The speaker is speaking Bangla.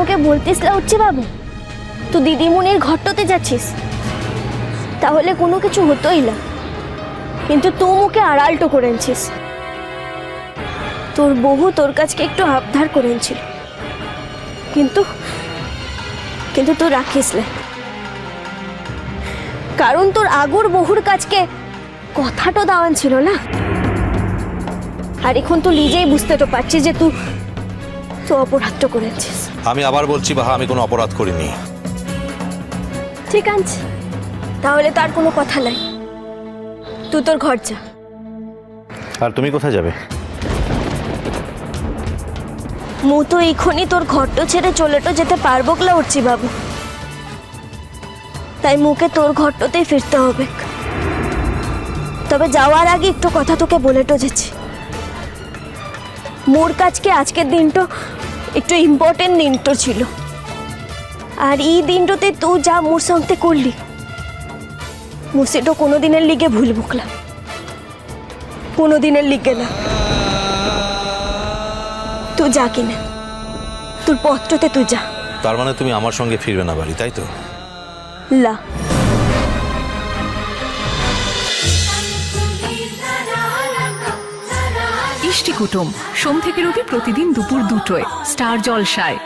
মুখে বলতিস না হচ্ছে বাবু, তুই দিদিমণির ঘরটাতে যাচ্ছিস, তাহলে কোনো কিছু হতোই না। কিন্তু তুই মুখে আড়ালটো করেছিস। তোর বহু তোর কাছকে একটু আবদার করেছিল, কিন্তু কিন্তু তুই রাখিস না, কারণ তোর আগর বহুর কাছকে কথাটা দেওয়ান ছিল না। আর এখন তো নিজেই বুঝতে তো পারছিস যে তুই অপরাধটা করেছিস। আমি আবার বলছি বাহা, আমি কোনো অপরাধ করিনি। ঠিক আছে, তাহলে তার কোনো কথা নাই, তুই তোর ঘর যা। আর তুমি কোথায় যাবে? মু তো এখনই তোর ঘরটা ছেড়ে চলেটো যেতে পারবো না উঠছি বাবু, তাই মুখে তোর ঘরটাতেই ফিরতে হবে। তবে যাওয়ার আগে একটু কথা তোকে বলেটো যেছি, মোর কাছকে আজকের দিনটা একটু ইম্পর্টেন্ট দিনটা ছিল। আর এই দিনটাতে তুই যা মোর সঙ্গে করলি, মু সেটা কোনোদিনের লিগে ভুলবো না, কোনোদিনের লিগে না। তুই যা কিনা, তোর পত্রতে তুই যা। তার মানে তুমি আমার সঙ্গে ফিরবে না বাড়ি, তাই তো? লা ইষ্টি কুটুম সোম থেকে রবি প্রতিদিন দুপুর 2টায় স্টার জলসায়।